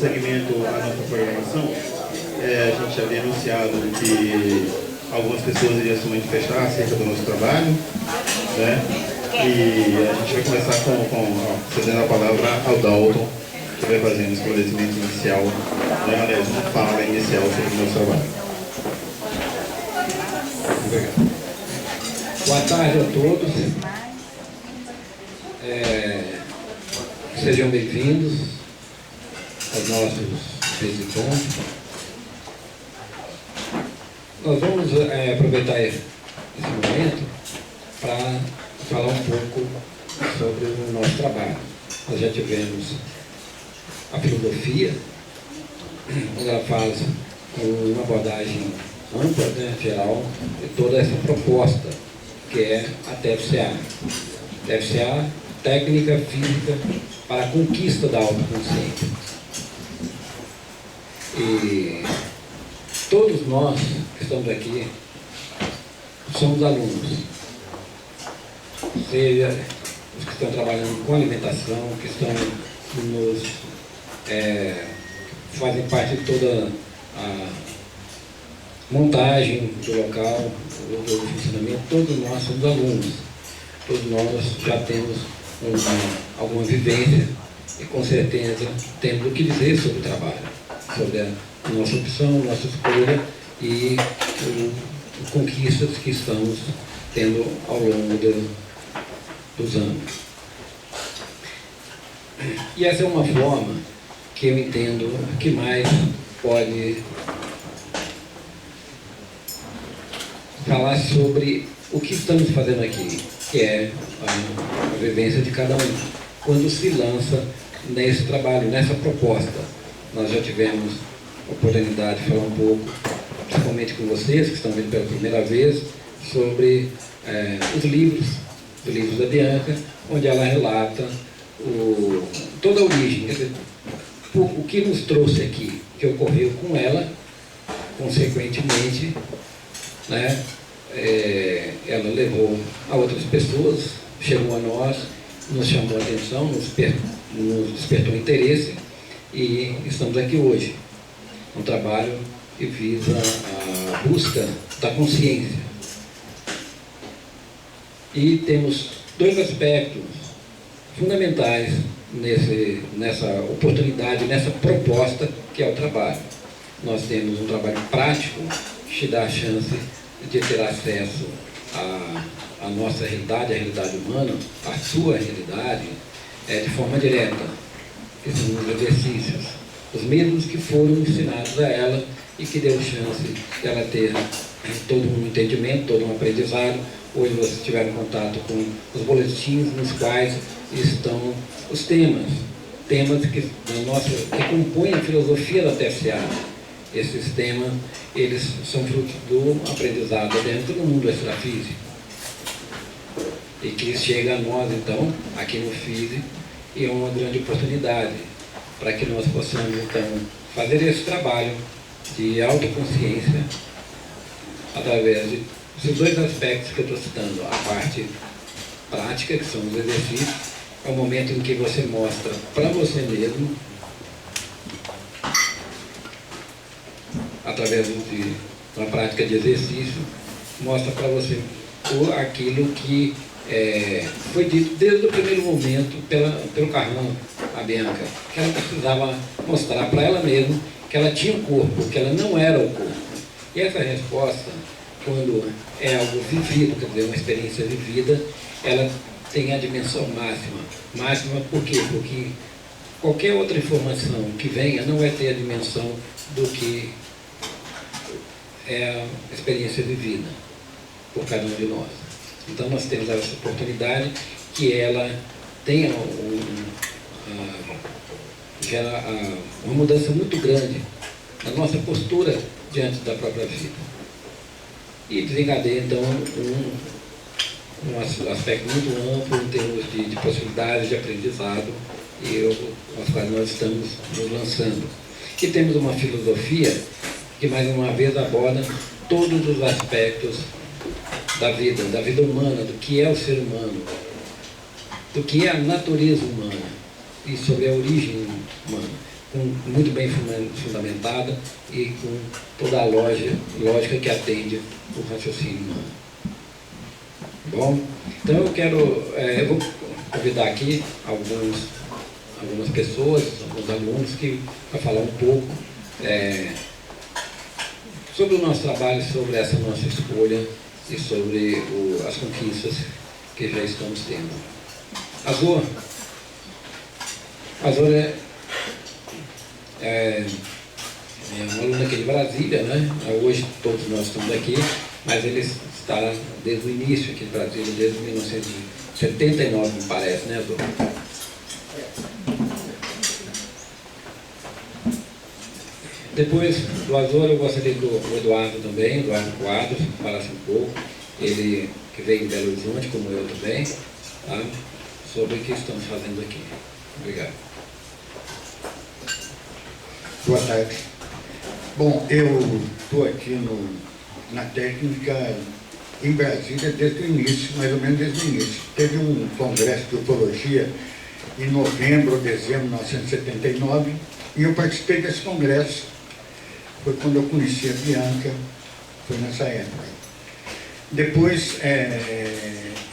segmento à nossa programação, a gente havia anunciado que algumas pessoas iriam se manifestar acerca do nosso trabalho, né? E a gente vai começar cedendo a palavra ao Dalton, que vai fazer um esclarecimento inicial, né? Aliás, uma fala inicial sobre o nosso trabalho. Obrigado. Boa tarde a todos. Sejam bem-vindos aos nossos visitantes. Nós vamos aproveitar esse momento para falar um pouco sobre o nosso trabalho. Nós já tivemos a filosofia, onde ela faz uma abordagem ampla, né, geral, de toda essa proposta, que é a TFCA. TFCA, Técnica Física para a Conquista da Autoconsciência. E todos nós que estamos aqui somos alunos, seja os que estão trabalhando com alimentação, que estão fazem parte de toda a montagem do local, do funcionamento, todos nós somos alunos, todos nós já temos alguma vivência e com certeza temos o que dizer sobre o trabalho, sobre a nossa opção, nossa escolha e conquistas que estamos tendo ao longo dos anos. E essa é uma forma que eu entendo que mais pode falar sobre o que estamos fazendo aqui, que é a vivência de cada um, quando se lança nesse trabalho, nessa proposta. Nós já tivemos a oportunidade de falar um pouco, principalmente com vocês, que estão vindo pela primeira vez, sobre os livros da Bianca, onde ela relata toda a origem, quer dizer, o que nos trouxe aqui, que ocorreu com ela, consequentemente, né, ela levou a outras pessoas, chegou a nós, nos chamou a atenção, nos despertou interesse e estamos aqui hoje. Um trabalho que visa a busca da consciência. E temos dois aspectos fundamentais nessa oportunidade, nessa proposta que é o trabalho. Nós temos um trabalho prático que te dá a chance de ter acesso à nossa realidade, à realidade humana, à sua realidade, de forma direta. Que são os exercícios, os mesmos que foram ensinados a ela e que deu chance de ela ter todo um entendimento, todo um aprendizado. Hoje vocês tiveram contato com os boletins nos quais estão os temas que compõem a filosofia da TFCA. Esses temas, eles são frutos do aprendizado dentro do mundo extrafísico. E que chega a nós, então, aqui no FISE, e é uma grande oportunidade para que nós possamos, então, fazer esse trabalho de autoconsciência através desses dois aspectos que eu estou citando. A parte prática, que são os exercícios, é o momento em que você mostra para você mesmo, através de uma prática de exercício, mostra para você aquilo que foi dito desde o primeiro momento pelo Carlão, a Bianca, que ela precisava mostrar para ela mesma que ela tinha um corpo, que ela não era o corpo. E essa resposta, quando é algo vivido, quer dizer, uma experiência vivida, ela tem a dimensão máxima. Máxima por quê? Porque qualquer outra informação que venha não vai ter a dimensão do que é a experiência vivida por cada um de nós. Então nós temos essa oportunidade que ela tenha uma mudança muito grande na nossa postura diante da própria vida. E desencadeia então um aspecto muito amplo em termos de possibilidades de aprendizado aos quais nós estamos nos lançando. E temos uma filosofia que mais uma vez aborda todos os aspectos da vida humana, do que é o ser humano, do que é a natureza humana e sobre a origem humana. muito bem fundamentada e com toda a lógica que atende o raciocínio humano. Bom, então eu vou convidar aqui algumas pessoas, alguns alunos, para falar um pouco sobre o nosso trabalho, sobre essa nossa escolha e sobre as conquistas que já estamos tendo. Azor é um aluno aqui de Brasília, né? Hoje todos nós estamos aqui, mas ele está desde o início aqui de Brasília, desde 1979, me parece, né, Azor? Depois do Azor, eu gostaria que o Eduardo também, Eduardo Quadros, falasse um pouco, ele que veio de Belo Horizonte, como eu também, tá? Sobre o que estamos fazendo aqui. Obrigado. Boa tarde. Bom, eu estou aqui na técnica em Brasília desde o início, mais ou menos desde o início. Teve um congresso de ufologia em novembro ou dezembro de 1979 e eu participei desse congresso. Foi quando eu conheci a Bianca, foi nessa época. Depois,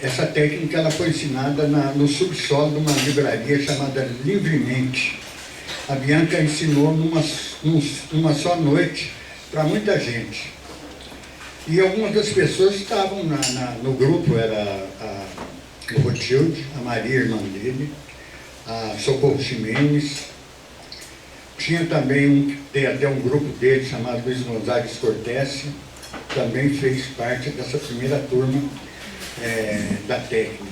essa técnica ela foi ensinada no subsolo de uma livraria chamada Livremente. A Bianca ensinou numa só noite para muita gente. E algumas das pessoas estavam no grupo, era o Rothschild, a Maria, irmã dele, a Socorro Ximenes. Tinha também tem até um grupo dele chamado Luiz Gonzalez Cortese, também fez parte dessa primeira turma da técnica.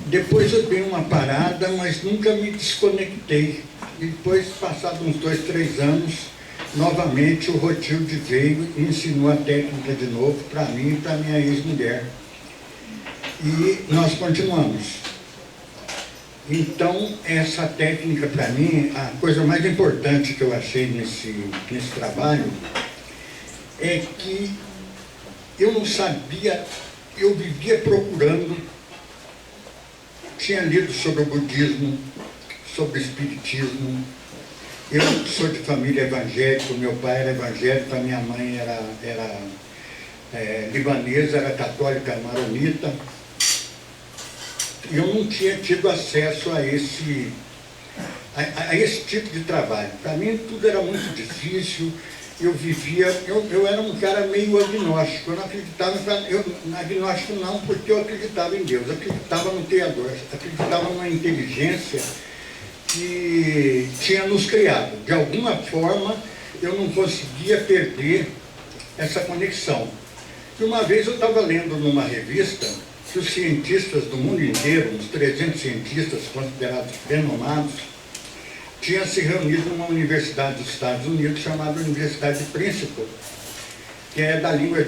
Depois eu dei uma parada, mas nunca me desconectei. E depois, passados uns 2, 3 anos, novamente o Rothschild veio e ensinou a técnica de novo para mim e para minha ex-mulher. E nós continuamos. Então, essa técnica, para mim, a coisa mais importante que eu achei nesse trabalho é que eu não sabia, eu vivia procurando, tinha lido sobre o budismo, sobre o espiritismo. Eu sou de família evangélica, meu pai era evangélico, a minha mãe era libanesa, era católica maronita. Eu não tinha tido acesso a esse tipo de trabalho. Para mim tudo era muito difícil, eu era um cara meio agnóstico, eu não acreditava, agnóstico não, porque eu acreditava em Deus, eu acreditava no Criador, acreditava numa inteligência que tinha nos criado. De alguma forma eu não conseguia perder essa conexão. E uma vez eu estava lendo numa revista que os cientistas do mundo inteiro, uns 300 cientistas considerados renomados, tinham se reunido numa universidade dos Estados Unidos chamada Universidade de Princeton, que é da Lira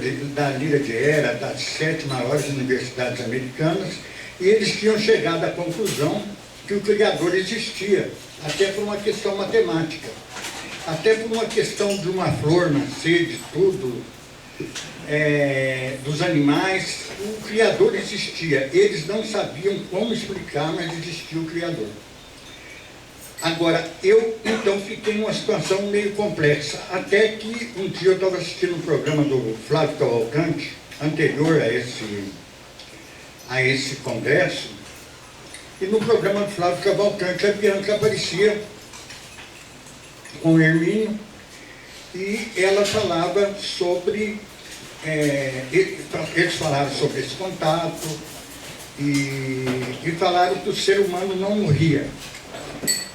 de Era, das 7 maiores universidades americanas, e eles tinham chegado à conclusão que o Criador existia, até por uma questão matemática, até por uma questão de uma flor nascer, de tudo, dos animais, o Criador existia. Eles não sabiam como explicar, mas existia o Criador. Agora, eu então fiquei numa situação meio complexa, até que um dia eu estava assistindo um programa do Flávio Cavalcante, anterior a esse congresso, e no programa do Flávio Cavalcante a Bianca aparecia com o Hermínio, e ela falava sobre, eles falaram sobre esse contato, e falaram que o ser humano não morria.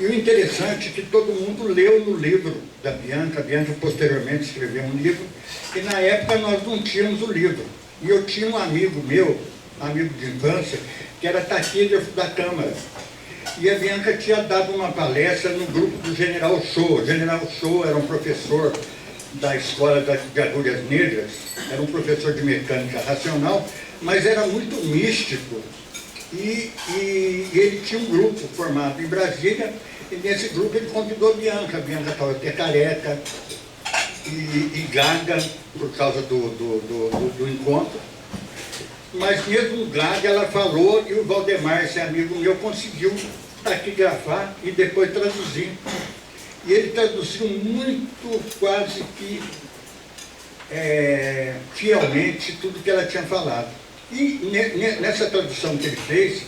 E o interessante é que todo mundo leu no livro da Bianca. A Bianca posteriormente escreveu um livro, e na época nós não tínhamos o livro. E eu tinha um amigo meu, amigo de infância, que era taquígrafo da Câmara. E a Bianca tinha dado uma palestra no grupo do General Show. O General Show era um professor da Escola de Agulhas Negras, era um professor de mecânica racional, mas era muito místico. E ele tinha um grupo formado em Brasília, e nesse grupo ele convidou a Bianca. A Bianca estava até careca e gaga por causa do encontro. Mas mesmo gaga ela falou, e o Valdemar, esse amigo meu, conseguiu taquigrafar e depois traduzir. E ele traduziu muito, quase que fielmente, tudo que ela tinha falado. E nessa tradução que ele fez,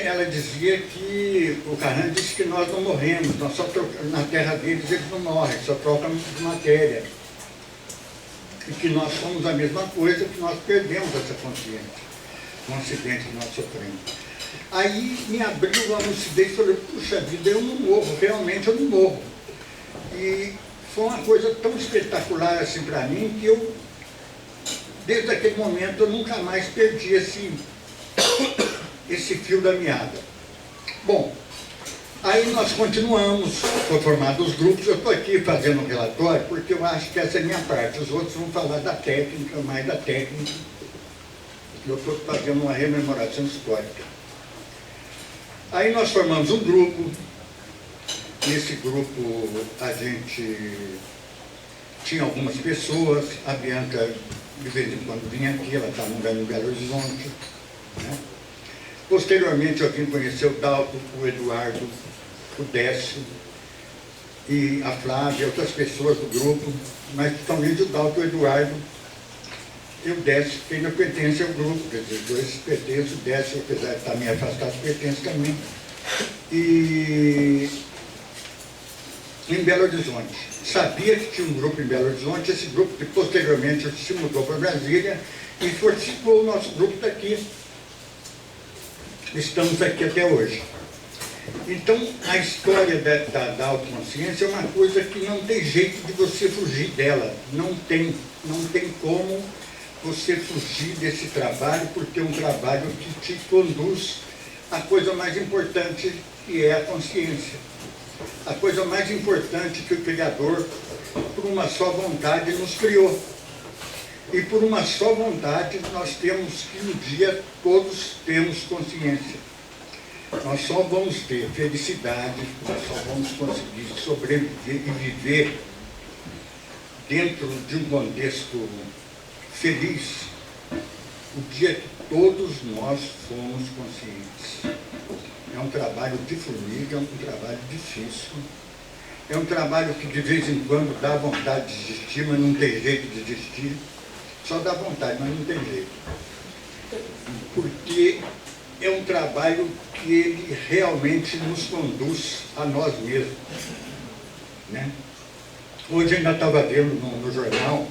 ela dizia que o Carran disse que nós não morremos, nós só trocamos, na terra deles eles não morrem, só trocam de matéria. E que nós somos a mesma coisa, que nós perdemos essa consciência, um acidente que nós sofremos. Aí me abriu a lucidez e falei, puxa vida, eu não morro, realmente eu não morro. E foi uma coisa tão espetacular assim para mim, que eu, desde aquele momento, eu nunca mais perdi esse fio da meada. Bom, aí nós continuamos, foi formado os grupos, eu estou aqui fazendo um relatório, porque eu acho que essa é a minha parte, os outros vão falar da técnica, mais da técnica. Eu estou fazendo uma rememoração histórica. Aí nós formamos um grupo. Nesse grupo a gente tinha algumas pessoas, a Bianca de vez em quando vinha aqui, ela estava morando em Belo Horizonte, né? Posteriormente eu vim conhecer o Dalto, o Eduardo, o Décio e a Flávia, outras pessoas do grupo, mas principalmente o Dalto, o Eduardo e o Décio, que ainda pertence ao grupo, quer dizer, os dois pertencem, o Décio, apesar de estar meio afastado, pertence também. E em Belo Horizonte. Sabia que tinha um grupo em Belo Horizonte, esse grupo que posteriormente se mudou para Brasília e fortificou o nosso grupo daqui. Estamos aqui até hoje. Então, a história da autoconsciência é uma coisa que não tem jeito de você fugir dela. Não tem como você fugir desse trabalho, porque é um trabalho que te conduz à coisa mais importante, que é a consciência. A coisa mais importante que o Criador, por uma só vontade, nos criou. E por uma só vontade, nós temos que um dia todos temos consciência. Nós só vamos ter felicidade, nós só vamos conseguir sobreviver e viver dentro de um contexto feliz o dia que todos nós fomos conscientes. É um trabalho de formiga, é um trabalho difícil. É um trabalho que de vez em quando dá vontade de desistir, mas não tem jeito de desistir. Só dá vontade, mas não tem jeito. Porque é um trabalho que ele realmente nos conduz a nós mesmos, né? Hoje ainda estava vendo no jornal,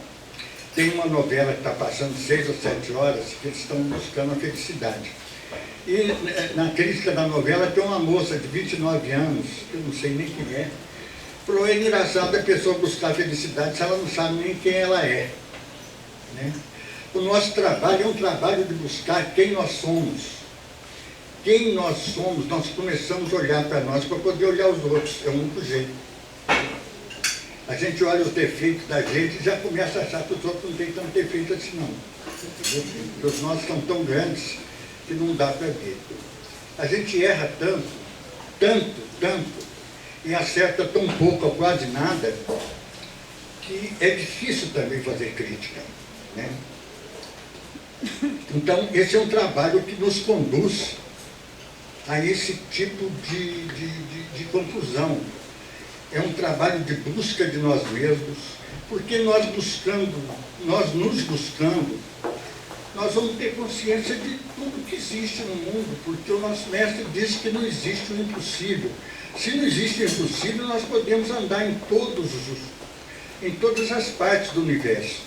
tem uma novela que está passando 6 ou 7 horas, que eles estão buscando a felicidade. E na crítica da novela tem uma moça de 29 anos, eu não sei nem quem é, falou, é engraçado a pessoa buscar a felicidade se ela não sabe nem quem ela é, né? O nosso trabalho é um trabalho de buscar quem nós somos. Quem nós somos, nós começamos a olhar para nós para poder olhar os outros, é o único jeito. A gente olha os defeitos da gente e já começa a achar que os outros não têm tanto defeito assim não. Porque os nossos são tão grandes que não dá para ver. A gente erra tanto, e acerta tão pouco ou quase nada, que é difícil também fazer crítica, né? Então, esse é um trabalho que nos conduz a esse tipo de conclusão. É um trabalho de busca de nós mesmos, porque nós nos buscando, nós vamos ter consciência de tudo que existe no mundo, porque o nosso mestre disse que não existe o impossível. Se não existe o impossível, nós podemos andar em todas as partes do universo.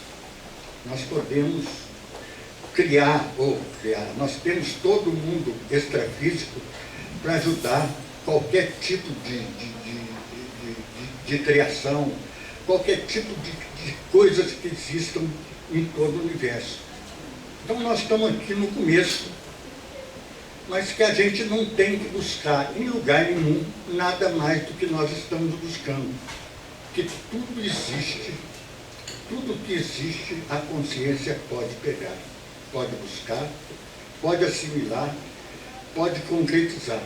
Nós podemos criar. Nós temos todo o mundo extrafísico para ajudar qualquer tipo de criação, qualquer tipo de coisas que existam em todo o universo. Então nós estamos aqui no começo, mas que a gente não tem que buscar em lugar nenhum nada mais do que nós estamos buscando. Que tudo existe, tudo que existe a consciência pode pegar, pode buscar, pode assimilar, pode concretizar.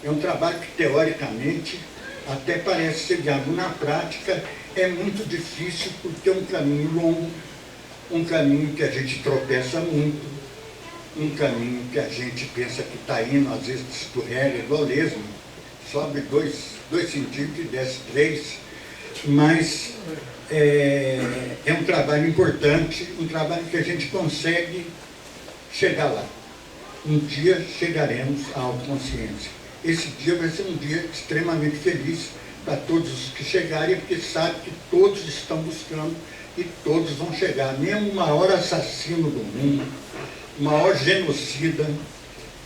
É um trabalho que teoricamente até parece ser viável. Na prática é muito difícil porque é um caminho longo, um caminho que a gente tropeça muito, um caminho que a gente pensa que está indo, às vezes escorrega, igual lesmo, sobe 2 centímetros e desce 3, mas é um trabalho importante, um trabalho que a gente consegue chegar lá. Um dia chegaremos à autoconsciência. Esse dia vai ser um dia extremamente feliz para todos os que chegarem, porque sabe que todos estão buscando e todos vão chegar. Mesmo o maior assassino do mundo, o maior genocida,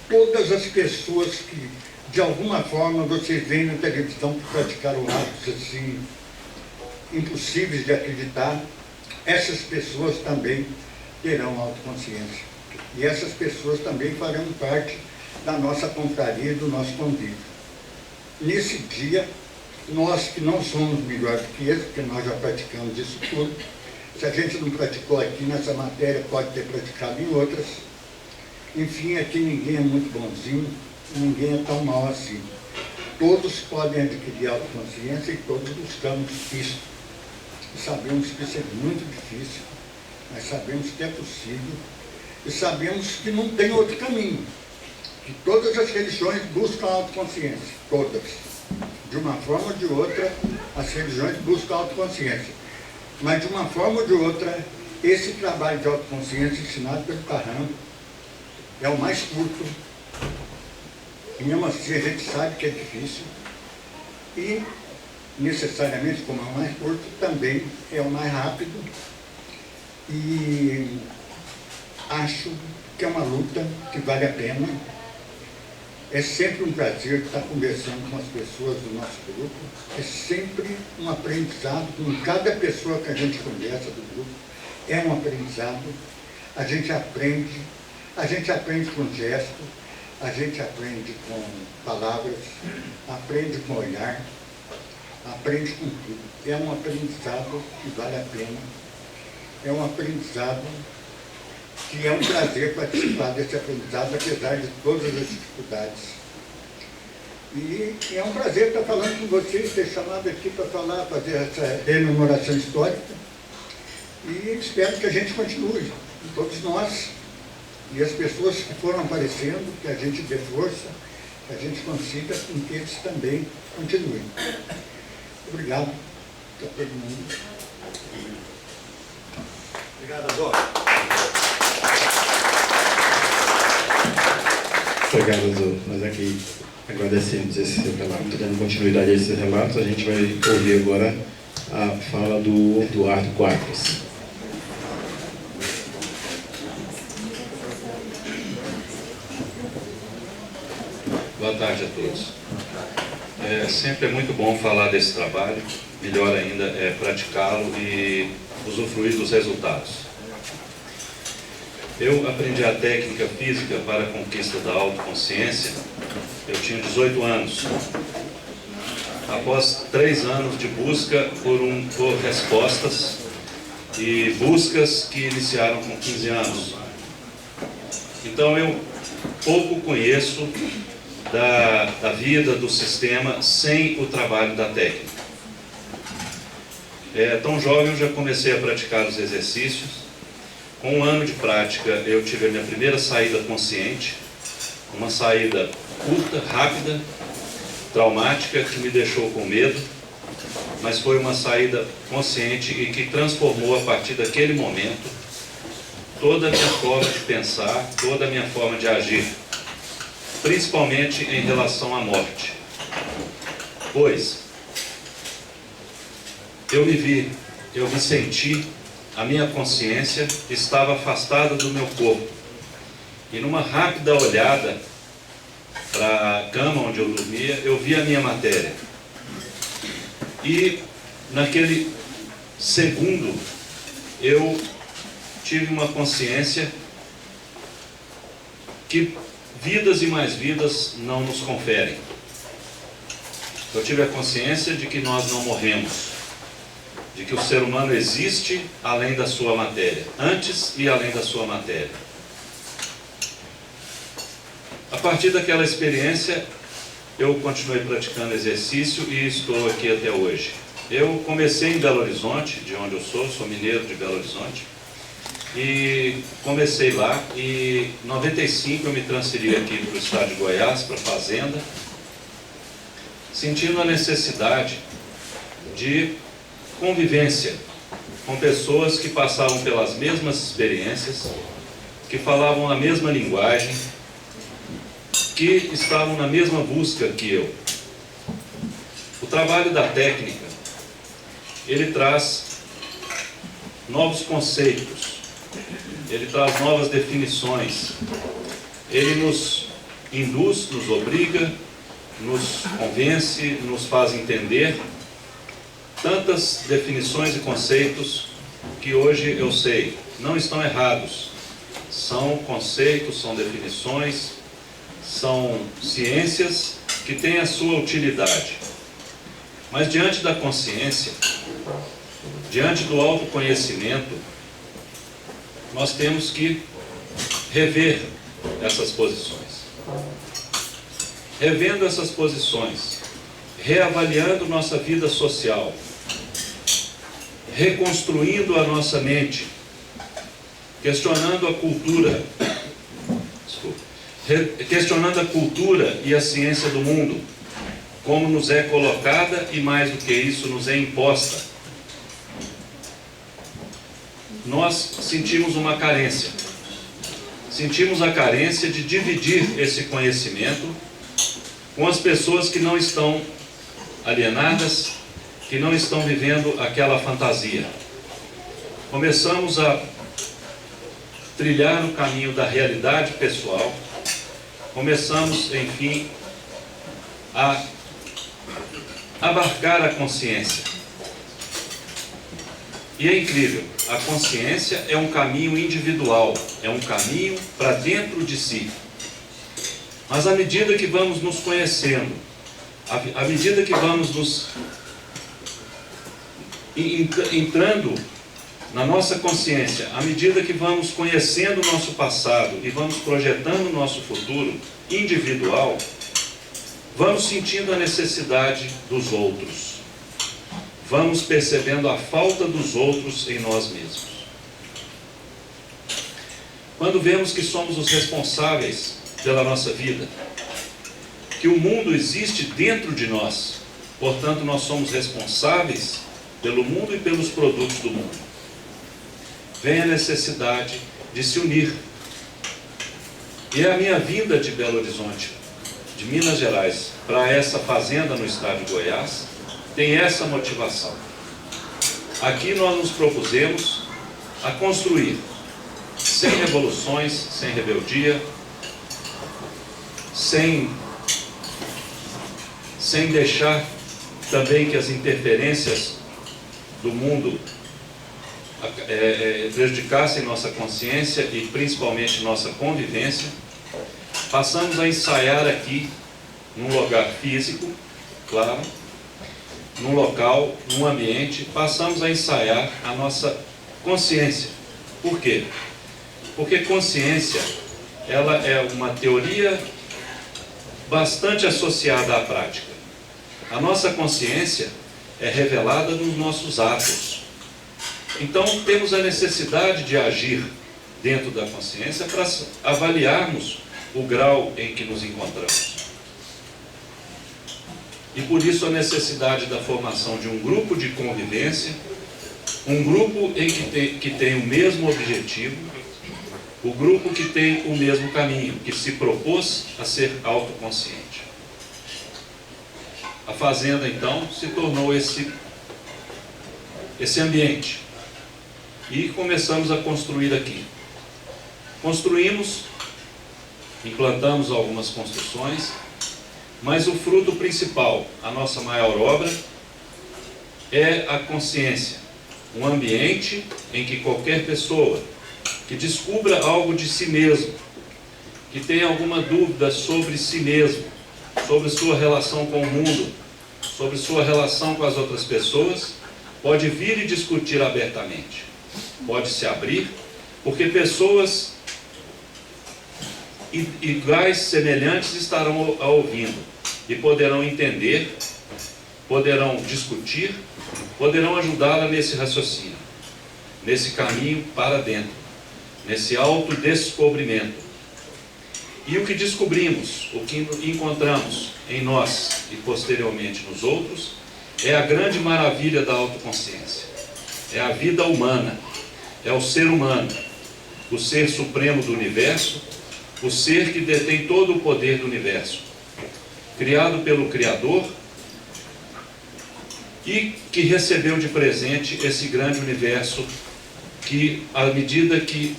todas as pessoas que, de alguma forma, vocês veem na televisão que praticaram atos assim, impossíveis de acreditar, essas pessoas também terão autoconsciência. E essas pessoas também farão parte da nossa confraria, do nosso convívio. Nesse dia, nós que não somos melhores que eles, porque nós já praticamos isso tudo, se a gente não praticou aqui nessa matéria, pode ter praticado em outras. Enfim, aqui ninguém é muito bonzinho, ninguém é tão mal assim. Todos podem adquirir autoconsciência e todos buscamos isso. E sabemos que isso é muito difícil, mas sabemos que é possível e sabemos que não tem outro caminho. Que todas as religiões buscam a autoconsciência, todas. De uma forma ou de outra, as religiões buscam a autoconsciência. Mas de uma forma ou de outra, esse trabalho de autoconsciência ensinado pelo Carrão é o mais curto. E mesmo assim a gente sabe que é difícil. E, necessariamente, como é o mais curto, também é o mais rápido. E acho que é uma luta que vale a pena. É sempre um prazer estar conversando com as pessoas do nosso grupo. É sempre um aprendizado com cada pessoa que a gente conversa do grupo. É um aprendizado. A gente aprende com gesto, a gente aprende com palavras, aprende com olhar, aprende com tudo. É um aprendizado que vale a pena. É um aprendizado que é um prazer participar desse aprendizado, apesar de todas as dificuldades. E é um prazer estar falando com vocês, ter chamado aqui para falar, fazer essa rememoração histórica. E espero que a gente continue, todos nós, e as pessoas que foram aparecendo, que a gente dê força, que a gente consiga com que eles também continuem. Obrigado a todo mundo. Obrigado, Adolfo. Obrigado, Azul. Nós aqui agradecemos esse seu relato, dando continuidade a esse relato. A gente vai ouvir agora a fala do Eduardo Quadros. Boa tarde a todos. Sempre é muito bom falar desse trabalho, melhor ainda é praticá-lo e usufruir dos resultados. Eu aprendi a técnica física para a conquista da autoconsciência, eu tinha 18 anos. Após 3 anos de busca por respostas e buscas que iniciaram com 15 anos. Então eu pouco conheço da vida, do sistema, sem o trabalho da técnica. Tão jovem eu já comecei a praticar os exercícios. Com 1 ano de prática eu tive a minha primeira saída consciente, uma saída curta, rápida, traumática, que me deixou com medo, mas foi uma saída consciente e que transformou a partir daquele momento toda a minha forma de pensar, toda a minha forma de agir, principalmente em relação à morte. Pois eu me senti, a minha consciência estava afastada do meu corpo. E numa rápida olhada para a cama onde eu dormia, eu vi a minha matéria. E naquele segundo, eu tive uma consciência que vidas e mais vidas não nos conferem. Eu tive a consciência de que nós não morremos, de que o ser humano existe além da sua matéria, antes e além da sua matéria. A partir daquela experiência, eu continuei praticando exercício e estou aqui até hoje. Eu comecei em Belo Horizonte, de onde eu sou mineiro de Belo Horizonte, e comecei lá, e em 95 eu me transferi aqui para o estado de Goiás, para a fazenda, sentindo a necessidade de convivência com pessoas que passavam pelas mesmas experiências, que falavam a mesma linguagem, que estavam na mesma busca que eu. O trabalho da técnica, ele traz novos conceitos, ele traz novas definições, ele nos induz, nos obriga, nos convence, nos faz entender tantas definições e conceitos que hoje eu sei, não estão errados. São conceitos, são definições, são ciências que têm a sua utilidade. Mas diante da consciência, diante do autoconhecimento, nós temos que rever essas posições. Revendo essas posições, reavaliando nossa vida social, reconstruindo a nossa mente, questionando a cultura, questionando a cultura e a ciência do mundo, como nos é colocada e, mais do que isso, nos é imposta. Nós sentimos uma carência. Sentimos a carência de dividir esse conhecimento com as pessoas que não estão alienadas, que não estão vivendo aquela fantasia. Começamos a trilhar o caminho da realidade pessoal, começamos, enfim, a abarcar a consciência. E é incrível, a consciência é um caminho individual, é um caminho para dentro de si. Mas à medida que vamos nos conhecendo, à medida que vamos nos entrando na nossa consciência, à medida que vamos conhecendo o nosso passado e vamos projetando o nosso futuro individual, vamos sentindo a necessidade dos outros. Vamos percebendo a falta dos outros em nós mesmos. Quando vemos que somos os responsáveis pela nossa vida, que o mundo existe dentro de nós, portanto nós somos responsáveis pelo mundo e pelos produtos do mundo, vem a necessidade de se unir. E a minha vinda de Belo Horizonte, de Minas Gerais, para essa fazenda no estado de Goiás, tem essa motivação. Aqui nós nos propusemos a construir, sem revoluções, sem rebeldia, sem deixar também que as interferências do mundo prejudicassem nossa consciência e principalmente nossa convivência. Passamos a ensaiar aqui, num lugar físico, claro, num local, num ambiente, passamos a ensaiar a nossa consciência. Por quê? Porque consciência, ela é uma teoria bastante associada à prática. A nossa consciência é revelada nos nossos atos. Então, temos a necessidade de agir dentro da consciência para avaliarmos o grau em que nos encontramos. E por isso a necessidade da formação de um grupo de convivência, um grupo que tem o mesmo objetivo, o grupo que tem o mesmo caminho, que se propôs a ser autoconsciente. A fazenda, então, se tornou esse ambiente. E começamos a construir aqui. Construímos, implantamos algumas construções, mas o fruto principal, a nossa maior obra, é a consciência. Um ambiente em que qualquer pessoa que descubra algo de si mesmo, que tenha alguma dúvida sobre si mesmo, sobre sua relação com o mundo, sobre sua relação com as outras pessoas, pode vir e discutir abertamente. Pode se abrir, porque pessoas iguais, semelhantes, estarão ouvindo e poderão entender, poderão discutir, poderão ajudá-la nesse raciocínio, nesse caminho para dentro, nesse autodescobrimento. E o que descobrimos, o que encontramos em nós e posteriormente nos outros, é a grande maravilha da autoconsciência. É a vida humana, é o ser humano, o ser supremo do universo, o ser que detém todo o poder do universo, criado pelo Criador e que recebeu de presente esse grande universo que, à medida que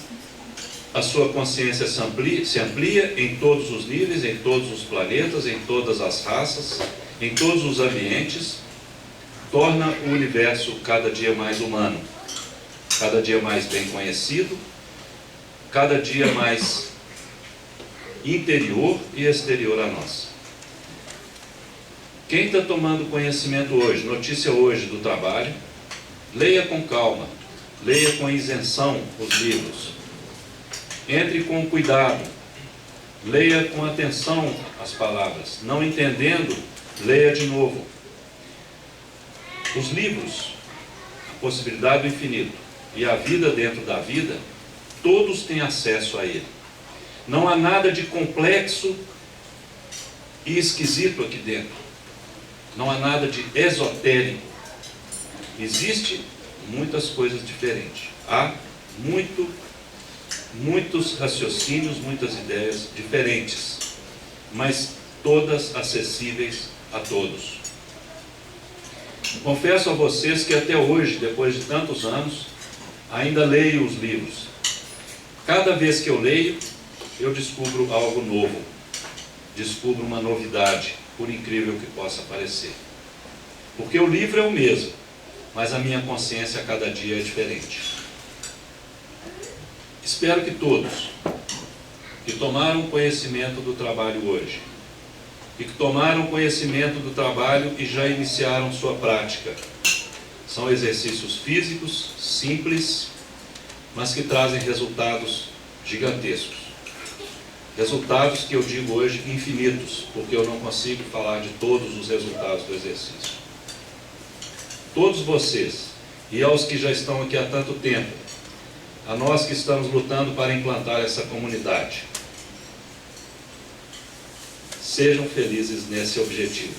a sua consciência se amplia em todos os níveis, em todos os planetas, em todas as raças, em todos os ambientes, torna o universo cada dia mais humano, cada dia mais bem conhecido, cada dia mais interior e exterior a nós. Quem está tomando conhecimento hoje, notícia hoje do trabalho, leia com calma, leia com isenção os livros, entre com cuidado, leia com atenção as palavras, não entendendo, leia de novo. Os livros, a possibilidade do infinito e a vida dentro da vida, todos têm acesso a ele. Não há nada de complexo e esquisito aqui dentro. Não há nada de esotérico. Existe muitas coisas diferentes. Há muitos raciocínios, muitas ideias diferentes, mas todas acessíveis a todos. Confesso a vocês que até hoje, depois de tantos anos, ainda leio os livros. Cada vez que eu leio, eu descubro algo novo, descubro uma novidade, por incrível que possa parecer. Porque o livro é o mesmo, mas a minha consciência a cada dia é diferente. Espero que todos que tomaram conhecimento do trabalho hoje, e que tomaram conhecimento do trabalho e já iniciaram sua prática, são exercícios físicos, simples, mas que trazem resultados gigantescos. Resultados que eu digo hoje infinitos, porque eu não consigo falar de todos os resultados do exercício. Todos vocês, e aos que já estão aqui há tanto tempo, a nós que estamos lutando para implantar essa comunidade, sejam felizes nesse objetivo.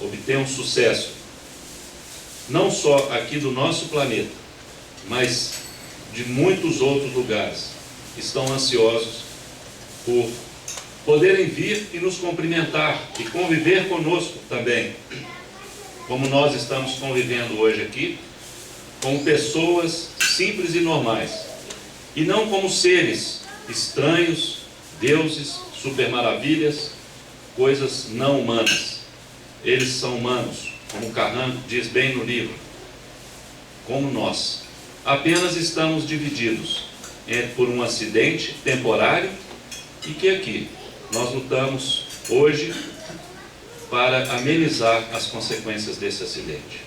Obtenham sucesso, não só aqui do nosso planeta, mas de muitos outros lugares. Estão ansiosos por poderem vir e nos cumprimentar e conviver conosco também, como nós estamos convivendo hoje aqui, como pessoas simples e normais, e não como seres estranhos, deuses, super maravilhas, coisas não humanas. Eles são humanos, como Carran diz bem no livro, como nós. Apenas estamos divididos por um acidente temporário e que aqui nós lutamos hoje para amenizar as consequências desse acidente.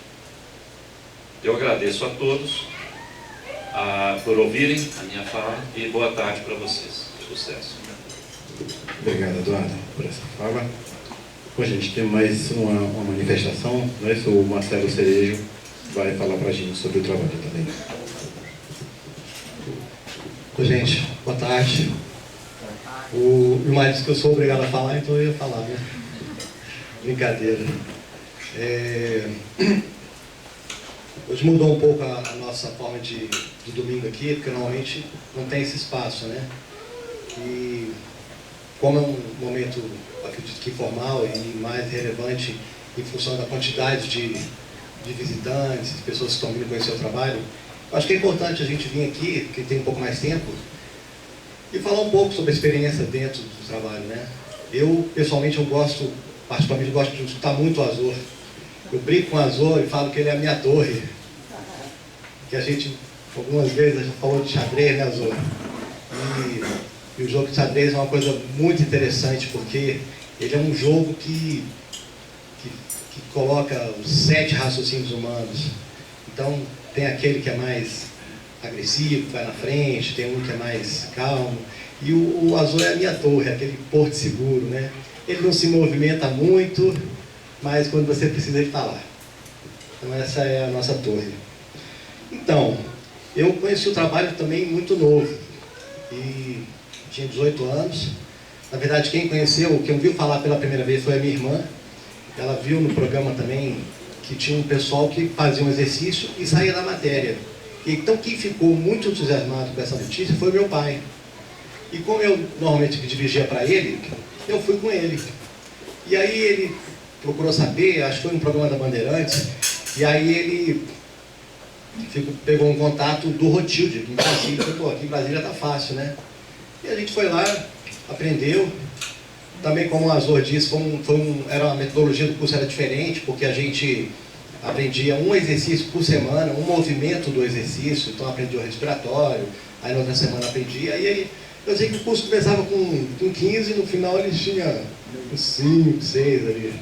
Eu agradeço a todos por ouvirem a minha fala e boa tarde para vocês. Sucesso. Obrigado, Eduardo, por essa fala. Bom, gente, tem mais uma manifestação, né? O Marcelo Cerejo vai falar para a gente sobre o trabalho também. Oi, gente, boa tarde. O Ilmar disse que eu sou obrigado a falar, então eu ia falar, né? Brincadeira. Hoje mudou um pouco a nossa forma de domingo aqui, porque normalmente não tem esse espaço, né? E como é um momento, acredito que informal e mais relevante em função da quantidade de visitantes, de pessoas que estão vindo conhecer o trabalho, eu acho que é importante a gente vir aqui, que tem um pouco mais tempo, e falar um pouco sobre a experiência dentro do trabalho, né? Eu, pessoalmente, particularmente gosto de escutar muito o Azor. Eu brinco com o Azor e falo que ele é a minha torre. Que a gente, algumas vezes, a gente falou de xadrez, né, Azor? E o jogo de xadrez é uma coisa muito interessante, porque ele é um jogo que coloca os 7 raciocínios humanos. Então, tem aquele que é mais agressivo, que vai na frente, tem um que é mais calmo. E o Azor é a minha torre, aquele porto seguro, né? Ele não se movimenta muito, mas quando você precisa, ele está lá. Então, essa é a nossa torre. Então, eu conheci o trabalho também muito novo. e tinha 18 anos. Na verdade, quem viu falar pela primeira vez foi a minha irmã. Ela viu no programa também que tinha um pessoal que fazia um exercício e saía da matéria. Então, quem ficou muito entusiasmado com essa notícia foi meu pai. E como eu normalmente dirigia para ele, eu fui com ele. E aí ele procurou saber, acho que foi um programa da Bandeirantes, e aí ele pegou um contato do Rotilde, aqui em Brasília. Falei, pô, aqui em Brasília tá fácil, né? E a gente foi lá, aprendeu. Também, como o Azor disse, era uma metodologia do curso era diferente, porque a gente aprendia um exercício por semana, um movimento do exercício, então aprendia o respiratório, aí na outra semana aprendia, aí eu sei que o curso começava com 15 e no final eles tinham 5, 6 ali.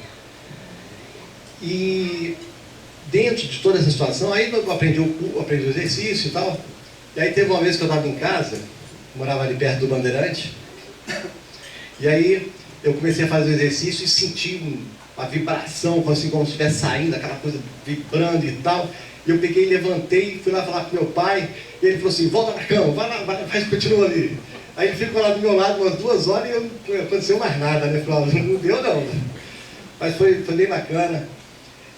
E dentro de toda essa situação, aí eu aprendi o exercício e tal, e aí teve uma vez que eu estava em casa, morava ali perto do Bandeirante, e aí eu comecei a fazer o exercício e senti uma vibração, assim, como se estivesse saindo, aquela coisa vibrando e tal. E eu peguei, levantei, fui lá falar com meu pai, e ele falou assim, volta pra cama, vai, continua ali. Aí ele ficou lá do meu lado umas 2 horas e não aconteceu mais nada, né? Falei, não deu não. Mas foi bem bacana.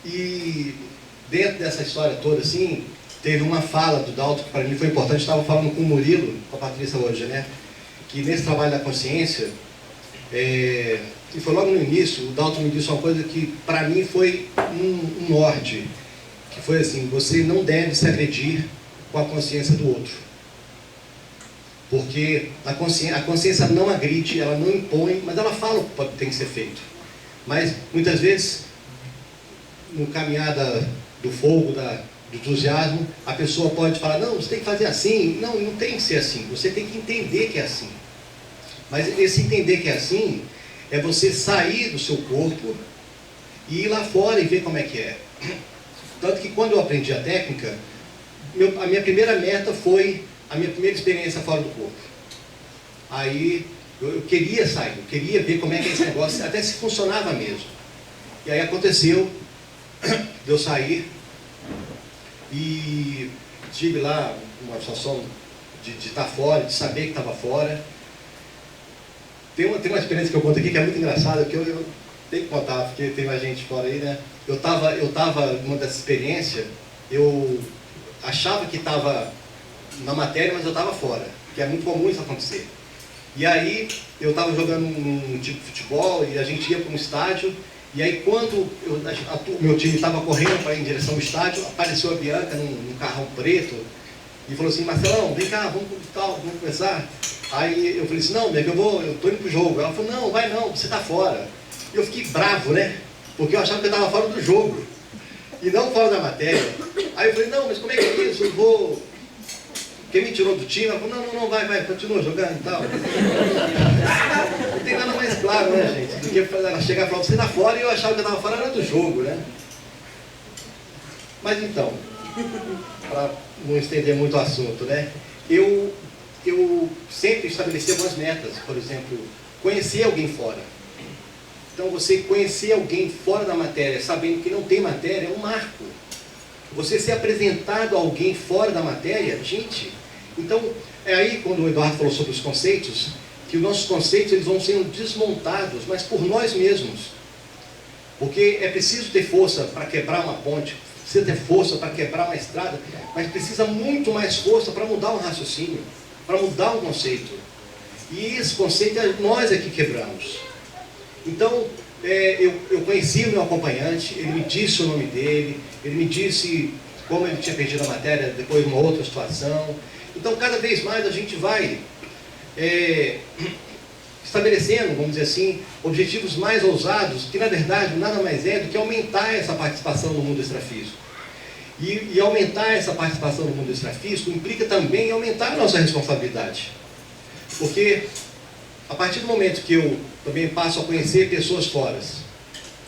E dentro dessa história toda, assim, teve uma fala do Dalton que para mim foi importante. Estava falando com o Murilo, com a Patrícia hoje, né? Que nesse trabalho da consciência, e foi logo no início, o Dalton me disse uma coisa que para mim foi um norte, que foi assim, você não deve se agredir com a consciência do outro. Porque a consciência não agride, ela não impõe, mas ela fala o que tem que ser feito. Mas muitas vezes, no caminhar do fogo, do entusiasmo, a pessoa pode falar, não, você tem que fazer assim. Não, não tem que ser assim, você tem que entender que é assim. Mas esse entender que é assim, é você sair do seu corpo e ir lá fora e ver como é que é. Tanto que quando eu aprendi a técnica, a minha primeira meta foi a minha primeira experiência fora do corpo. Aí eu queria sair, eu queria ver como é que é esse negócio, até se funcionava mesmo. E aí aconteceu de eu sair e tive lá uma situação de estar fora, de saber que estava fora. Tem uma experiência que eu conto aqui que é muito engraçada, que eu tenho que contar, porque tem mais gente fora aí, né? Eu estava numa dessa experiência, eu achava que estava na matéria, mas eu estava fora, que é muito comum isso acontecer. E aí, eu estava jogando um tipo de futebol, e a gente ia para um estádio, e aí quando o meu time estava correndo para ir em direção ao estádio, apareceu a Bianca num carrão preto, e falou assim, Marcelão, vem cá, vamos começar. Aí eu falei assim, não, Bianca, eu tô indo pro jogo. Ela falou, não, vai não, você tá fora. E eu fiquei bravo, né? Porque eu achava que eu estava fora do jogo, e não fora da matéria. Aí eu falei, não, mas como é que é isso? Eu vou... Quem me tirou do time, ela falou, não, vai, continua jogando e tal. Não tem nada mais claro, né, gente? Do que ela chegar e falar, você tá fora, e eu achava que eu estava fora era do jogo, né? Mas então, para não estender muito o assunto, né? Eu sempre estabeleci algumas metas, por exemplo, conhecer alguém fora. Então, você conhecer alguém fora da matéria, sabendo que não tem matéria, é um marco. Você ser apresentado a alguém fora da matéria, gente... Então, é aí quando o Eduardo falou sobre os conceitos, que os nossos conceitos eles vão sendo desmontados, mas por nós mesmos. Porque é preciso ter força para quebrar uma ponte, precisa ter força para quebrar uma estrada, mas precisa muito mais força para mudar um raciocínio, para mudar um conceito. E esse conceito nós é que quebramos. Então, eu conheci o meu acompanhante, ele me disse o nome dele, ele me disse como ele tinha perdido a matéria depois de uma outra situação. Então, cada vez mais a gente vai estabelecendo, vamos dizer assim, objetivos mais ousados, que na verdade nada mais é do que aumentar essa participação no mundo extrafísico. E aumentar essa participação no mundo extrafísico implica também aumentar a nossa responsabilidade. Porque a partir do momento que eu também passo a conhecer pessoas fora,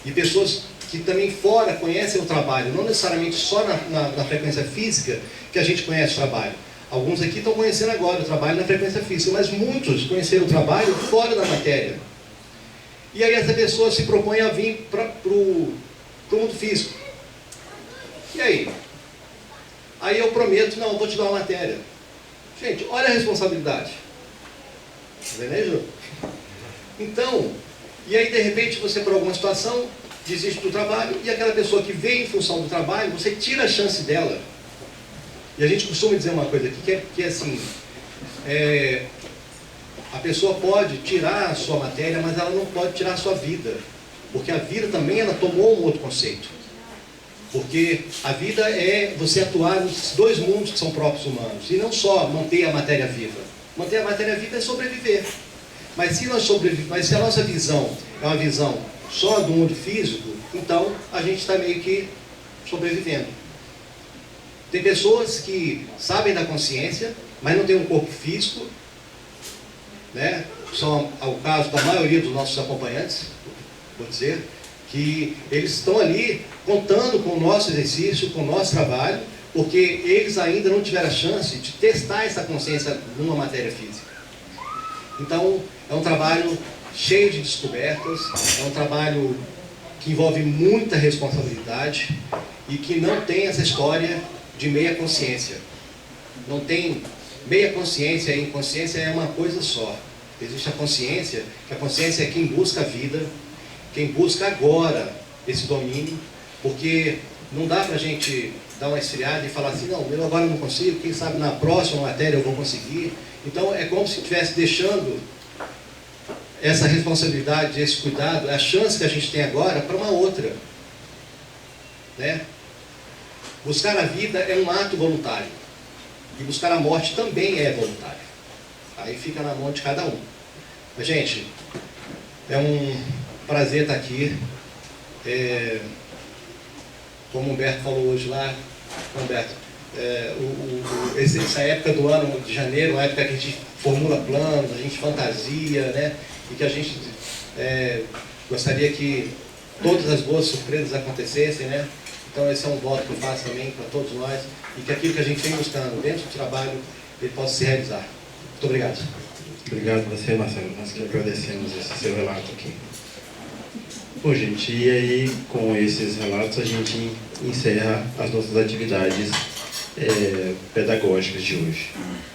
e pessoas que também fora conhecem o trabalho, não necessariamente só na frequência física que a gente conhece o trabalho. Alguns aqui estão conhecendo agora o trabalho na frequência física, mas muitos conheceram o trabalho fora da matéria. E aí essa pessoa se propõe a vir para o mundo físico. E aí? Aí eu prometo, não, eu vou te dar uma matéria. Gente, olha a responsabilidade. Beleza? Então, e aí de repente você por alguma situação desiste do trabalho e aquela pessoa que veio em função do trabalho, você tira a chance dela. E a gente costuma dizer uma coisa aqui que é assim, a pessoa pode tirar a sua matéria, mas ela não pode tirar a sua vida. Porque a vida também, ela tomou um outro conceito. Porque a vida é você atuar nos dois mundos que são próprios humanos. E não só manter a matéria viva. Manter a matéria viva é sobreviver. Mas se a nossa visão é uma visão só do mundo físico, então a gente está meio que sobrevivendo. Tem pessoas que sabem da consciência, mas não têm um corpo físico, né? São o caso da maioria dos nossos acompanhantes, vou dizer, que eles estão ali contando com o nosso exercício, com o nosso trabalho, porque eles ainda não tiveram a chance de testar essa consciência numa matéria física. Então, é um trabalho cheio de descobertas, é um trabalho que envolve muita responsabilidade e que não tem essa história de meia consciência. Não tem meia consciência e inconsciência, é uma coisa só. Existe a consciência, que a consciência é quem busca a vida, quem busca agora esse domínio, porque não dá para a gente dar uma esfriada e falar assim, não, eu agora não consigo, quem sabe na próxima matéria eu vou conseguir. Então é como se estivesse deixando essa responsabilidade, esse cuidado, a chance que a gente tem agora para uma outra, né? Buscar a vida é um ato voluntário e buscar a morte também é voluntário. Aí fica na mão de cada um. Mas, gente, é um prazer estar aqui. Como o Humberto falou hoje lá, Humberto, essa época do ano de janeiro, uma época que a gente formula planos, a gente fantasia, né? E que a gente gostaria que todas as boas surpresas acontecessem, né? Então esse é um voto que eu faço também para todos nós e que aquilo que a gente vem buscando dentro do trabalho, ele possa se realizar. Muito obrigado. Obrigado a você, Marcelo. Nós que agradecemos esse seu relato aqui. Bom, gente, e aí com esses relatos a gente encerra as nossas atividades pedagógicas de hoje,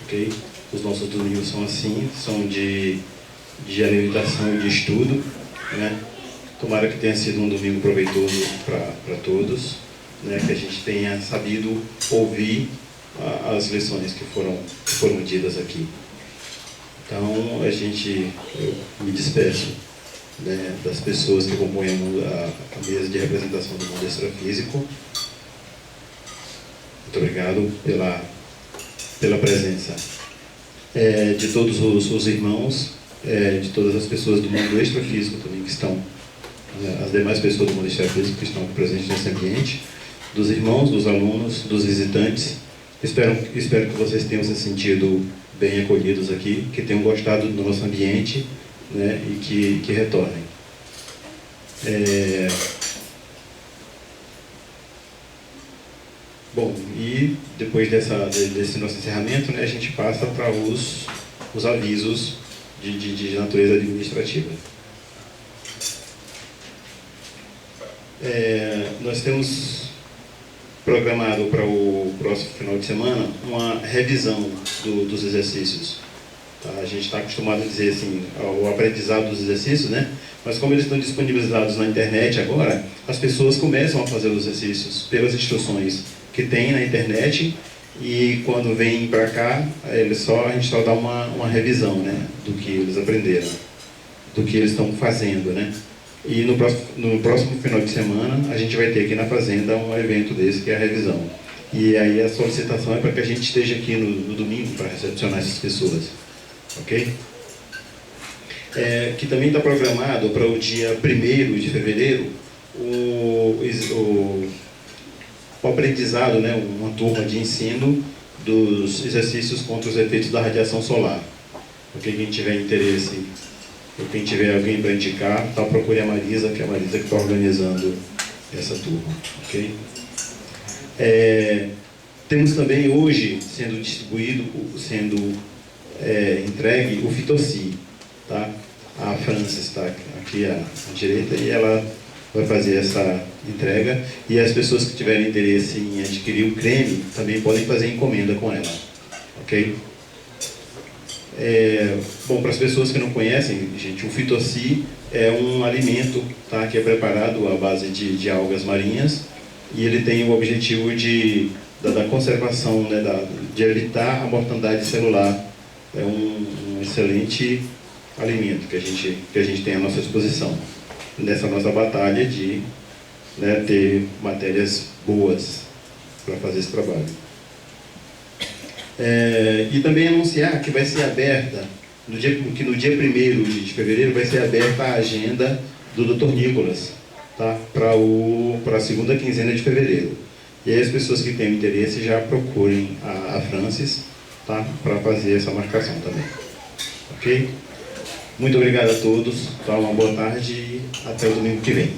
ok? Os nossos domingos são assim, são de alimentação e de estudo, né? Tomara que tenha sido um domingo proveitoso para todos, né? Que a gente tenha sabido ouvir as lições que foram ditas aqui. Então, eu me despeço, né, das pessoas que compõem a mesa de representação do mundo extrafísico. Muito obrigado pela presença de todos os irmãos, de todas as pessoas do mundo extrafísico também que estão, as demais pessoas do mundo extrafísico que estão presentes nesse ambiente, dos irmãos, dos alunos, dos visitantes. Espero que vocês tenham se sentido bem acolhidos aqui, que tenham gostado do nosso ambiente, né, e que retornem. Bom, e depois desse nosso encerramento, né, a gente passa para os avisos de natureza administrativa. Nós temos programado para o próximo final de semana uma revisão dos exercícios. Tá? A gente está acostumado a dizer assim, o aprendizado dos exercícios, né? Mas como eles estão disponibilizados na internet agora, as pessoas começam a fazer os exercícios pelas instruções que tem na internet e quando vêm para cá, a gente só dá uma revisão, né? Do que eles aprenderam, do que eles estão fazendo, né? E no próximo final de semana, a gente vai ter aqui na Fazenda um evento desse, que é a revisão. E aí a solicitação é para que a gente esteja aqui no domingo para recepcionar essas pessoas. Ok? Que também está programado para o dia 1º de fevereiro o aprendizado, né, uma turma de ensino dos exercícios contra os efeitos da radiação solar. Ok? Quem tiver interesse, ou quem tiver alguém para indicar, então procure a Marisa, que é a Marisa que está organizando essa turma. Ok? Temos também hoje sendo distribuído, entregue o Fitossi, tá? A França está aqui à direita e ela vai fazer essa entrega, e as pessoas que tiverem interesse em adquirir o creme também podem fazer encomenda com ela, ok? Bom, para as pessoas que não conhecem, gente, o fitossi é um alimento, tá, que é preparado à base de algas marinhas, e ele tem o objetivo da conservação, né, de evitar a mortandade celular. É um excelente alimento que a gente tem à nossa disposição nessa nossa batalha de, né, ter matérias boas para fazer esse trabalho. E também anunciar que vai ser aberta, no dia 1º de fevereiro, vai ser aberta a agenda do Dr. Nicolas, tá? Para a segunda quinzena de fevereiro. E aí as pessoas que têm interesse já procurem a Francis, tá? Para fazer essa marcação também. Ok? Muito obrigado a todos, tá? Uma boa tarde e até o domingo que vem.